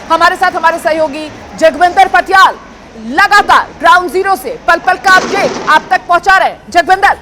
हमारे साथ हमारे सहयोगी जगविंदर पटियाल लगातार ग्राउंड जीरो से पल पल का अपडेट आप तक पहुंचा रहे हैं। जगविंदर।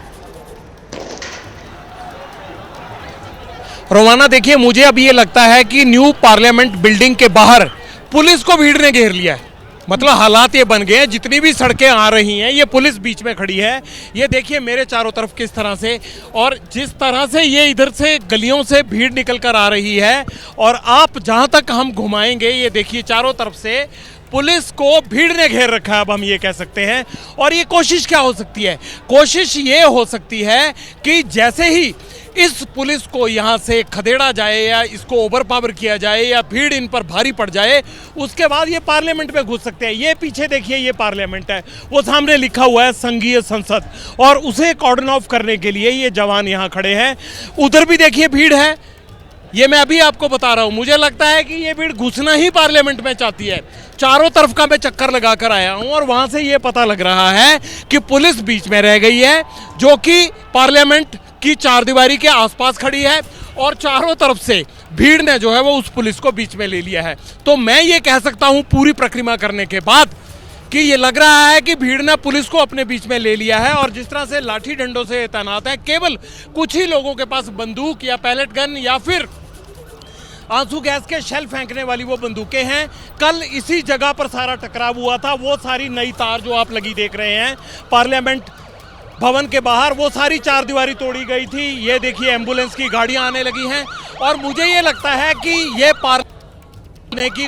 रोमाना, देखिए, मुझे अब ये लगता है कि न्यू पार्लियामेंट बिल्डिंग के बाहर पुलिस को भीड़ ने घेर लिया है। मतलब हालात ये बन गए हैं, जितनी भी सड़कें आ रही हैं ये पुलिस बीच में खड़ी है। ये देखिए मेरे चारों तरफ किस तरह से, और जिस तरह से ये इधर से गलियों से भीड़ निकल कर आ रही है, और आप जहां तक हम घुमाएंगे ये देखिए चारों तरफ से पुलिस को भीड़ ने घेर रखा है, अब हम ये कह सकते हैं। और ये कोशिश क्या हो सकती है? कोशिश ये हो सकती है कि जैसे ही इस पुलिस को यहाँ से खदेड़ा जाए या इसको ओवर पावर किया जाए या भीड़ इन पर भारी पड़ जाए, उसके बाद ये पार्लियामेंट में घुस सकते हैं। ये पीछे देखिए ये पार्लियामेंट है, वो सामने लिखा हुआ है संघीय संसद, और उसे कॉर्डन ऑफ करने के लिए ये जवान यहाँ खड़े हैं। उधर भी देखिए भीड़ है, ये मैं अभी आपको बता रहा हूँ। मुझे लगता है कि ये भीड़ घुसना ही पार्लियामेंट में चाहती है। चारों तरफ का मैं चक्कर लगा कर आया हूँ और वहाँ से ये पता लग रहा है कि पुलिस बीच में रह गई है, जो कि पार्लियामेंट की चारदीवारी के आसपास खड़ी है, और चारों तरफ से भीड़ ने जो है वो उस पुलिस को बीच में ले लिया है। तो मैं ये कह सकता हूँ पूरी परिक्रमा करने के बाद कि ये लग रहा है कि भीड़ ने पुलिस को अपने बीच में ले लिया है, और जिस तरह से लाठी डंडों से तैनात है, केवल कुछ ही लोगों के पास बंदूक या पैलेट गन या फिर आंसू गैस के शेल फेंकने वाली वो बंदूकें हैं। कल इसी जगह पर सारा टकराव हुआ था, वो सारी नई तार जो आप लगी देख रहे हैं पार्लियामेंट भवन के बाहर, वो सारी चारदीवारी तोड़ी गई थी। ये देखिए एम्बुलेंस की गाड़ियां आने लगी हैं, और मुझे ये लगता है कि ये पार्लियामेंट की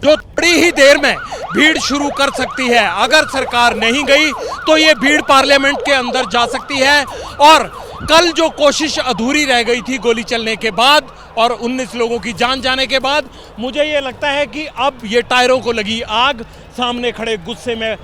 जो थोड़ी ही देर में भीड़ शुरू कर सकती है। अगर सरकार नहीं गई तो ये भीड़ पार्लियामेंट के अंदर जा सकती है। और कल जो कोशिश अधूरी रह गई थी गोली चलने के बाद और 19 लोगों की जान जाने के बाद, मुझे ये लगता है कि अब ये टायरों को लगी आग। सामने खड़े गुस्से में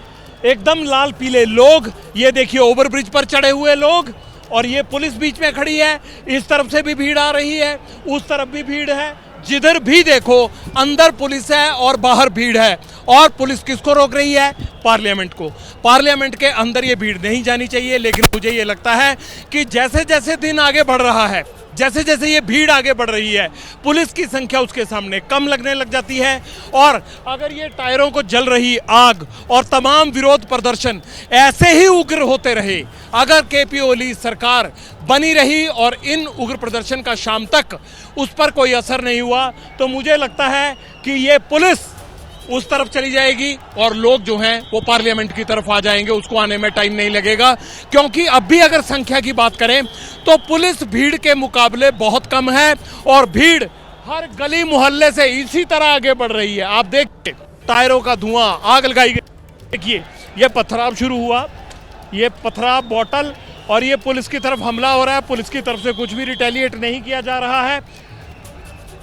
एकदम लाल पीले लोग, ये देखिए ओवरब्रिज पर चढ़े हुए लोग, और ये पुलिस बीच में खड़ी है। इस तरफ से भी भीड़ आ रही है, उस तरफ भी भीड़ है, जिधर भी देखो अंदर पुलिस है और बाहर भीड़ है। और पुलिस किसको रोक रही है? पार्लियामेंट को। पार्लियामेंट के अंदर ये भीड़ नहीं जानी चाहिए, लेकिन मुझे ये लगता है कि जैसे जैसे दिन आगे बढ़ रहा है, जैसे जैसे ये भीड़ आगे बढ़ रही है, पुलिस की संख्या उसके सामने कम लगने लग जाती है। और अगर ये टायरों को जल रही आग और तमाम विरोध प्रदर्शन ऐसे ही उग्र होते रहे, अगर केपी ओली सरकार बनी रही और इन उग्र प्रदर्शन का शाम तक उस पर कोई असर नहीं हुआ, तो मुझे लगता है कि ये पुलिस उस तरफ चली जाएगी और लोग जो हैं वो पार्लियामेंट की तरफ आ जाएंगे। उसको आने में टाइम नहीं लगेगा, क्योंकि अब भी अगर संख्या की बात करें तो पुलिस भीड़ के मुकाबले बहुत कम है, और भीड़ हर गली मोहल्ले से इसी तरह आगे बढ़ रही है। आप देखिए टायरों का धुआं, आग लगाई गई, देखिए ये पथराव शुरू हुआ, ये पथराव बॉटल, और ये पुलिस की तरफ हमला हो रहा है। पुलिस की तरफ से कुछ भी रिटेलिएट नहीं किया जा रहा है,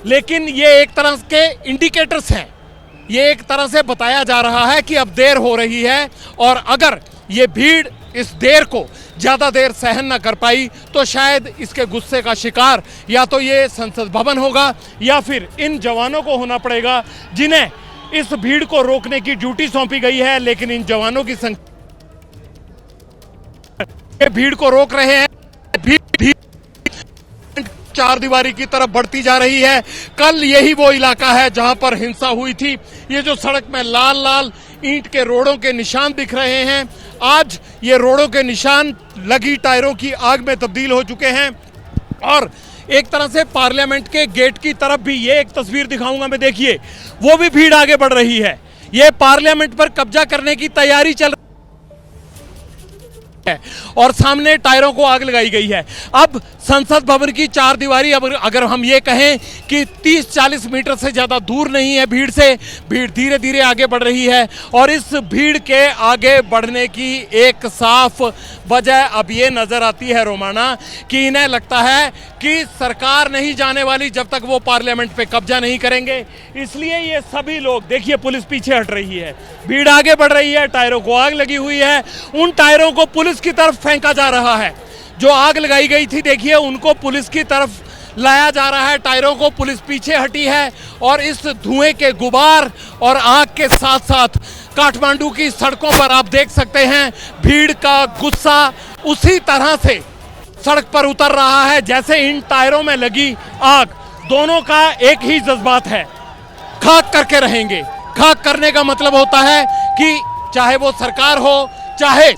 लेकिन ये एक तरह के इंडिकेटर्स हैं। ये एक तरह से बताया जा रहा है कि अब देर हो रही है, और अगर ये भीड़ इस देर को ज़्यादा देर सहन न कर पाई तो शायद इसके गुस्से का शिकार या तो ये संसद भवन होगा या फिर इन जवानों को होना पड़ेगा, जिन्हें इस भीड़ को रोकने की ड्यूटी सौंपी गई है। लेकिन इन जवानों की संख्या भीड़ को रोक रहे हैं, भीड़ चारदीवारी की तरफ बढ़ती जा रही है। कल यही वो इलाका है जहां पर हिंसा हुई थी। ये जो सड़क में लाल लाल ईंट के रोड़ों के निशान दिख रहे हैं, आज ये रोड़ों के निशान लगी टायरों की आग में तब्दील हो चुके हैं। और एक तरह से पार्लियामेंट के गेट की तरफ भी, ये एक तस्वीर दिखाऊंगा मैं, देखिए वो भी भीड़ आगे बढ़ रही है। ये पार्लियामेंट पर कब्जा करने की तैयारी चल है, और सामने टायरों को आग लगाई गई है। अब संसद भवन की चारदीवारी, अब अगर हम ये कहें कि 30-40 मीटर से ज़्यादा दूर नहीं है भीड़ से, भीड़ धीरे धीरे आगे बढ़ रही है। और इस भीड़ के आगे बढ़ने की एक साफ वजह अब ये नज़र आती है रोमाना, कि इन्हें लगता है कि सरकार नहीं जाने वाली जब तक वो पार्लियामेंट पे कब्जा नहीं करेंगे। इसलिए ये सभी लोग, देखिए पुलिस पीछे हट रही है, भीड़ आगे बढ़ रही है, टायरों को आग लगी हुई है। उन टायरों को पुलिस की तरफ फेंका जा रहा है, जो आग लगाई गई थी देखिए उनको पुलिस की तरफ लाया जा रहा है। टायरों को पुलिस पीछे हटी है, और इस धुएं के गुबार और आग के साथ साथ काठमांडू की सड़कों पर आप देख सकते हैं भीड़ का गुस्सा उसी तरह से सड़क पर उतर रहा है जैसे इन टायरों में लगी आग। दोनों का एक ही जज्बात है, खाक करके रहेंगे। खाक करने का मतलब होता है कि चाहे वो सरकार हो, चाहे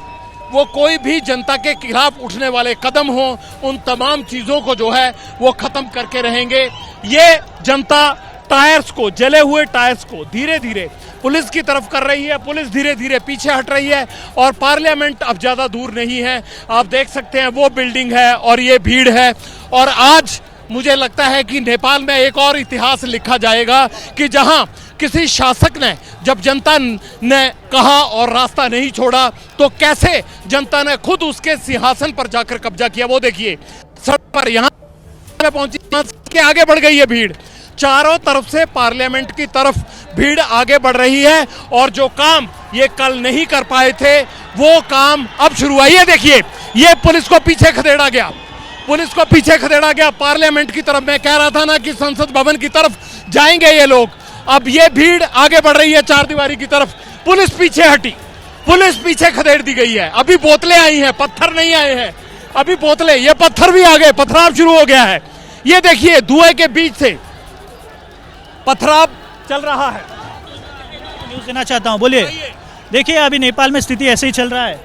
वो कोई भी जनता के खिलाफ उठने वाले कदम हो, उन तमाम चीजों को जो है वो खत्म करके रहेंगे। ये जनता टायर्स को, जले हुए टायर्स को धीरे धीरे पुलिस की तरफ कर रही है। पुलिस धीरे धीरे पीछे हट रही है और पार्लियामेंट अब ज्यादा दूर नहीं है। आप देख सकते हैं वो बिल्डिंग है और ये भीड़ है। और आज मुझे लगता है कि नेपाल में एक और इतिहास लिखा जाएगा कि जहां किसी शासक ने, जब जनता ने कहा और रास्ता नहीं छोड़ा, तो कैसे जनता ने खुद उसके सिंहासन पर जाकर कब्जा किया। वो देखिए सड़क पर यहां पहुंची, के आगे बढ़ गई है भीड़। चारों तरफ से पार्लियामेंट की तरफ भीड़ आगे बढ़ रही है और जो काम ये कल नहीं कर पाए थे वो काम अब शुरू हुआ। ये देखिए, ये पुलिस को पीछे खदेड़ा गया, पुलिस को पीछे खदेड़ा गया पार्लियामेंट की तरफ। मैं कह रहा था ना कि संसद भवन की तरफ जाएंगे ये लोग। अब ये भीड़ आगे बढ़ रही है चार दीवारी की तरफ। पुलिस पीछे हटी, पुलिस पीछे खदेड़ दी गई है। अभी बोतलें आई हैं, पत्थर नहीं आए हैं, अभी बोतलें, ये पत्थर भी आ गए, पथराव शुरू हो गया है। ये देखिए धुएं के बीच से पथराव चल रहा है। न्यूज़ देना चाहता हूँ, बोलिए। देखिए अभी नेपाल में स्थिति ऐसे ही चल रहा है।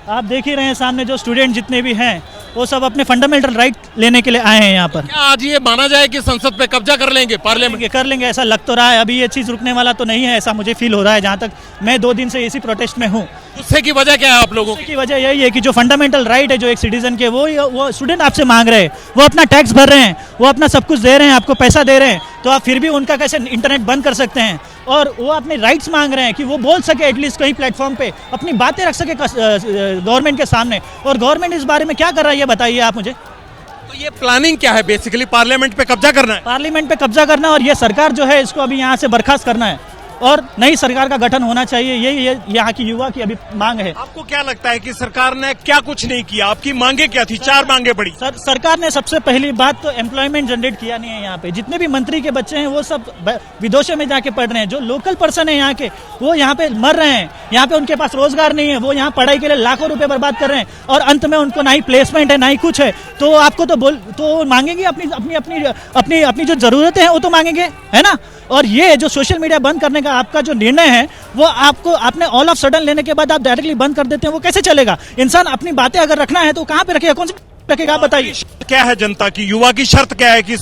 आप देख ही रहे हैं सामने जो स्टूडेंट जितने भी हैं वो सब अपने फंडामेंटल राइट लेने के लिए आए हैं यहाँ पर। क्या आज ये माना जाए कि संसद पे कब्जा कर लेंगे, पार्लियामेंट कर लेंगे ऐसा लग तो रहा है। अभी ये चीज़ रुकने वाला तो नहीं है, ऐसा मुझे फील हो रहा है। जहाँ तक मैं 2 दिन से इसी प्रोटेस्ट में हूँ। उससे की वजह क्या है आप लोगों की वजह यही है कि जो फंडामेंटल राइट है जो एक सिटीजन के, वो स्टूडेंट आपसे मांग रहे हैं। वो अपना टैक्स भर रहे हैं, वो अपना सब कुछ दे रहे हैं, आपको पैसा दे रहे हैं, तो आप फिर भी उनका कैसे इंटरनेट बंद कर सकते हैं? और वो अपने राइट्स मांग रहे हैं कि वो बोल सके एटलीस्ट कहीं प्लेटफॉर्म पे अपनी बातें रख सके गवर्नमेंट के सामने। और गवर्नमेंट इस बारे में क्या कर रहा है ये बताइए आप मुझे। तो ये प्लानिंग क्या है? बेसिकली पार्लियामेंट पे कब्जा करना है, पार्लियामेंट पे कब्जा करना, और ये सरकार जो है इसको अभी यहाँ से बर्खास्त करना है और नई सरकार का गठन होना चाहिए। यही यहाँ की युवा की अभी मांग है। आपको क्या लगता है कि सरकार ने क्या कुछ नहीं किया? आपकी मांगे क्या थी? 4 मांगे पड़ी। सरकार ने सबसे पहली बात तो एम्प्लॉयमेंट जनरेट किया नहीं है। यहाँ पे जितने भी मंत्री के बच्चे हैं वो सब विदेशों में जाके पढ़ रहे हैं। जो लोकल पर्सन है यहाँ के वो यहाँ पे मर रहे हैं। यहाँ पे उनके पास रोजगार नहीं है, वो यहाँ पढ़ाई के लिए लाखों रुपए बर्बाद कर रहे हैं और अंत में उनको ना ही प्लेसमेंट है ना ही कुछ है। तो आपको तो मांगेंगे अपनी अपनी अपनी अपनी अपनी जो जरूरतें हैं वो तो मांगेंगे, है ना। और ये जो सोशल मीडिया बंद करने का आपका जो निर्णय है वो आपने ऑल ऑफ सडन लेने के बाद आप डायरेक्टली बंद कर देते हैं, वो कैसे चलेगा? इंसान अपनी बातें अगर रखना है तो कहाँ पे रखेगा, कौन सी रखेगा, आप बताइए। क्या है जनता की, युवा की शर्त क्या है कि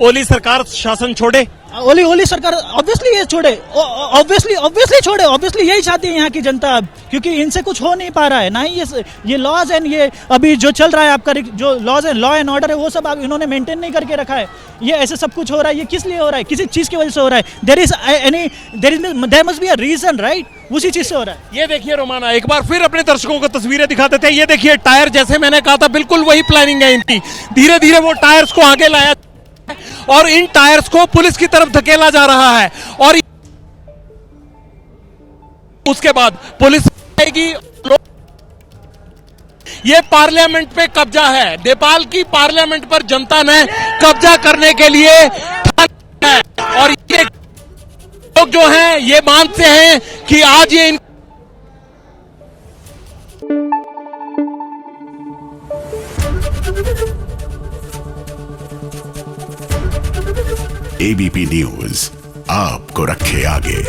ओली सरकार शासन छोड़े? ओली सरकार ऑब्वियसली ये छोड़े, ऑब्वियसली छोड़े। ऑब्वियसली यही चाहती है यहाँ की जनता, क्योंकि इनसे कुछ हो नहीं पा रहा है। ना ही ये लॉज एंड ये अभी जो चल रहा है आपका जो लॉ एंड ऑर्डर है वो सब इन्होंने मेंटेन नहीं करके रखा है। ये ऐसे सब कुछ हो रहा है, ये किस लिए हो रहा है? किसी चीज की वजह से हो रहा है। There must be a reason, right? उसी चीज से हो रहा है। ये देखिए रोमाना, एक बार फिर अपने दर्शकों को तस्वीरें दिखा देते हैं। ये देखिए टायर, जैसे मैंने कहा था बिल्कुल वही प्लानिंग है इनकी। धीरे धीरे वो टायर्स को आगे लाया और इन टायर्स को पुलिस की तरफ धकेला जा रहा है और उसके बाद पुलिस आएगी। ये पार्लियामेंट पे कब्जा है, नेपाल की पार्लियामेंट पर जनता ने कब्जा करने के लिए है और ये लोग जो हैं ये मानते हैं कि आज ये एबीपी न्यूज आपको रखे आगे।